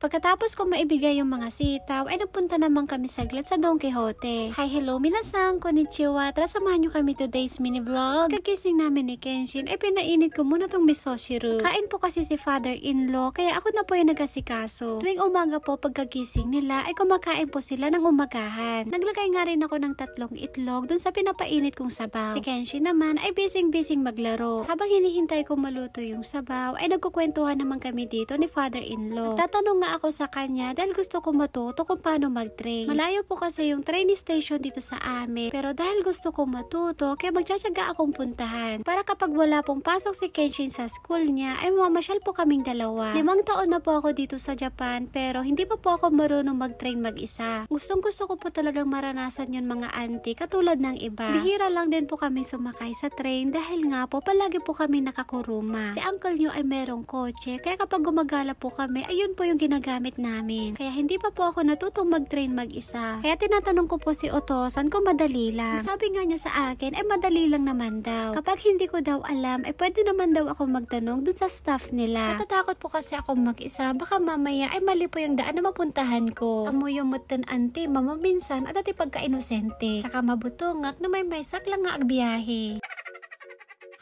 Pagkatapos ko maibigay yung mga sitaw, ay nagpunta naman kami saglit sa Don Quixote. Hi, hello, minasan, konnichiwa. Tara, samahan nyo kami today's mini vlog. Kagising namin ni Kenshin, ay pinainit ko muna tong misoshiru. Kain po kasi si father-in-law, kaya ako na po yung nagasikaso. Tuwing umaga po, pagkagising nila, ay kumakain po sila ng umagahan. Naglagay nga rin ako ng 3 itlog dun sa pinapainit kong sabaw. Si Kenshin naman ay bising-bising maglaro. Habang hinihintay ko maluto yung sabaw, ay nagkukwentuhan naman kami dito ni father-in-law. Tatanong nga ako sa kanya dahil gusto ko matuto kung paano mag-train. Malayo po kasi yung training station dito sa amin, pero dahil gusto ko matuto, kaya magtsatsaga akong puntahan. Para kapag wala pong pasok si Kenshin sa school niya, ay mamasyal po kaming dalawa. 5 taon na po ako dito sa Japan, pero hindi pa po ako marunong mag-train mag-isa. Gustong-gusto ko po talagang maranasan yun mga auntie, katulad ng iba. Bihira lang din po kami sumakay sa train dahil nga po palagi po kami nakakuruma. Si uncle nyo ay merong kotse, kaya kapag gumagala po kami, ayun po yung ginagamit namin. Kaya hindi pa po ako natutong mag-train mag-isa. Kaya tinatanong ko po si Otosan kung madali lang. Sabi nga niya sa akin, ay madali lang naman daw. Kapag hindi ko daw alam, ay pwede naman daw ako magtanong dun sa staff nila. Natatakot po kasi ako mag-isa, baka mamaya ay mali po yung daan na mapuntahan ko. Amuyumutan anti, mama minsan at ati pagka-inosente. Saka mabutungak na may saklang nga agbiyahe.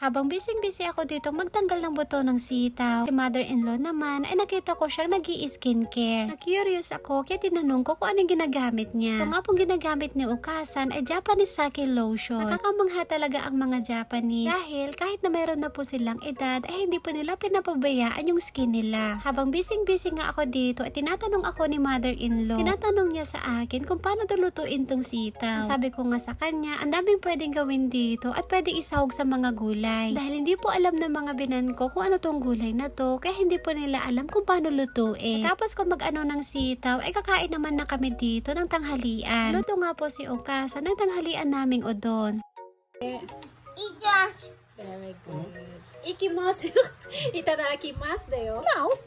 Habang busy-busy ako dito magtanggal ng buto ng sitaw, si mother-in-law naman ay nakita ko siyang nag-i-skincare. Na-curious ako kaya tinanong ko kung anong ginagamit niya. Ito nga pong ginagamit ni Okasan ay Japanese sake lotion. Nakakamangha talaga ang mga Japanese dahil kahit na meron na po silang edad ay hindi po nila pinapabayaan yung skin nila. Habang busy-busy nga ako dito ay tinatanong ako ni mother-in-law. Tinatanong niya sa akin kung paano lutuin tong sitaw. Sabi ko nga sa kanya, ang daming pwedeng gawin dito at pwedeng isahog sa mga gulay. Dahil hindi po alam ng mga binan ko kung ano tong gulay na to, kaya hindi po nila alam kung paano lutuin. Tapos kung mag-ano ng sitaw, ay kakain naman na kami dito ng tanghalian. Luto nga po si Okasa ng tanghalian naming udon. Very good. Ikimasu. Itadakimasu da yo. Mouse.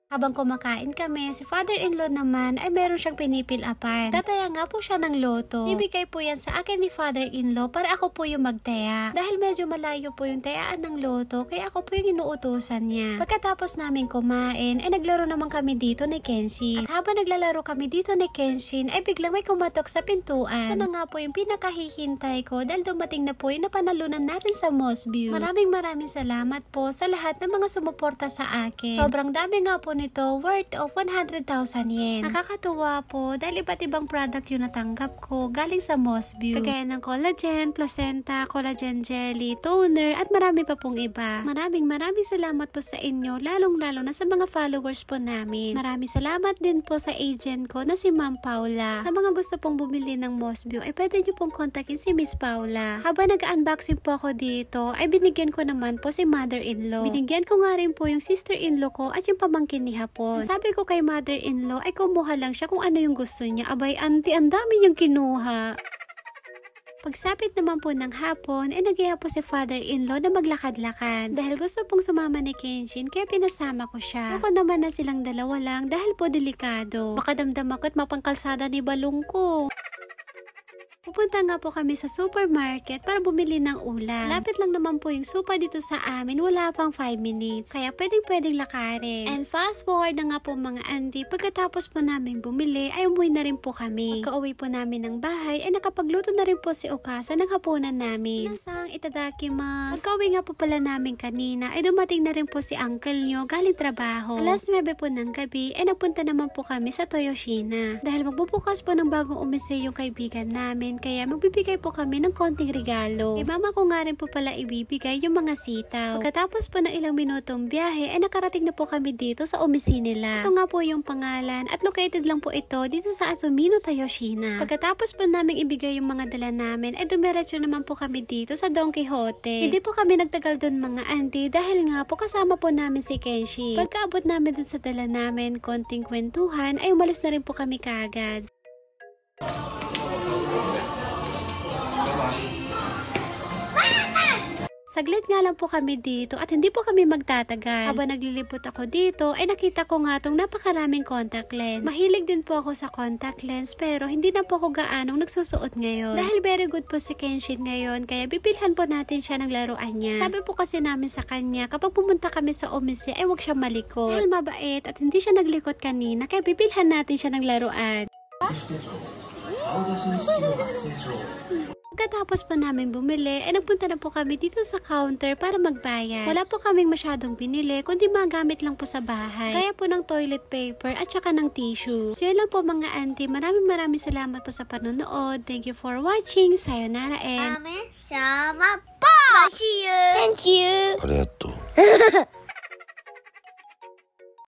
Habang kumakain kami, si father-in-law naman ay meron siyang pinipil-apan. Tataya nga po siya ng loto. Ibigay po yan sa akin ni father-in-law para ako po yung magtaya. Dahil medyo malayo po yung tayaan ng loto, kaya ako po yung inuutusan niya. Pagkatapos namin kumain, ay naglaro naman kami dito ni Kenshin. At habang naglalaro kami dito ni Kenshin, ay biglang may kumatok sa pintuan. Ito na nga po yung pinakahihintay ko dahil dumating na po yung napanalunan natin sa Mosview. Maraming salamat po sa lahat ng mga sumuporta sa akin. Sobrang dami nga po nito, worth of 100,000 yen. Nakakatuwa po dahil iba't ibang product yung natanggap ko galing sa Mosview. Kagaya ng collagen, placenta, collagen jelly, toner, at marami pa pong iba. Maraming salamat po sa inyo, lalong-lalo na sa mga followers po namin. Maraming salamat din po sa agent ko na si Ma'am Paula. Sa mga gusto pong bumili ng Mosview, ay pwede nyo pong kontakin si Miss Paula. Habang nag-unboxing po ako dito, ay binigyan ko naman po si mother-in-law. Binigyan ko nga rin po yung sister-in-law ko at yung pamangkin ni hapon. Sabi ko kay mother-in-law ay kumuha lang siya kung ano yung gusto niya. Abay, auntie, ang dami niyang kinuha. Pagsapit naman po ng hapon, ay nagiya po si father-in-law na maglakad-lakad. Dahil gusto pong sumama ni Kenshin, kaya pinasama ko siya. Ako naman na silang dalawa lang dahil po delikado. Baka damdam ako at mapangkalsada ni balong ko. Pupunta nga po kami sa supermarket para bumili ng ulam. Lapit lang naman po yung supa dito sa amin, wala pang 5 minutes. Kaya pwedeng lakarin. And fast forward na nga po mga auntie, pagkatapos po namin bumili, ay umuwi na rin po kami. Pagka-uwi po namin ng bahay, ay nakapagluto na rin po si Okasa ng hapunan namin. Nasang itadakimasu. Pagka-uwi nga po pala namin kanina, ay dumating na rin po si uncle nyo galing trabaho. Alas 9 po ng gabi, ay nagpunta naman po kami sa Toyoshina. Dahil magbubukas po ng bagong umise yung kaibigan namin, kaya magbibigay po kami ng konting regalo. Mama ko nga rin po pala ibibigay yung mga sitaw. Pagkatapos po ng ilang minutong biyahe, ay nakarating na po kami dito sa umisi nila. Ito nga po yung pangalan at located lang po ito dito sa Azumino, Toyoshina. Pagkatapos po namin ibigay yung mga dala namin, ay dumiretso naman po kami dito sa Don Quixote. Hindi po kami nagtagal doon mga auntie dahil nga po kasama po namin si Kenshi. Pagkaabot namin dun sa dala namin, konting kwentuhan, ay umalis na rin po kami kaagad. Saglit nga lang po kami dito at hindi po kami magtatagal. Habang naglilibot ako dito ay nakita ko nga tong napakaraming contact lens. Mahilig din po ako sa contact lens pero hindi na po ako gaanong nagsusuot ngayon. Dahil very good po si Kenshin ngayon kaya bibilhan po natin siya ng laruan niya. Sabi po kasi namin sa kanya kapag pumunta kami sa Omise ay huwag siya malikot. Dahil mabait at hindi siya naglikot kanina kaya bibilhan natin siya ng laruan. Pagkatapos po namin bumili, ay nagpunta na po kami dito sa counter para magbayad. Wala po kaming masyadong binili, kundi mga gamit lang po sa bahay. Kaya po ng toilet paper at saka ng tissue. So yun lang po mga auntie, maraming salamat po sa panonood. Thank you for watching. Sayonara and... Sama po! See you! Thank you! ありがとう。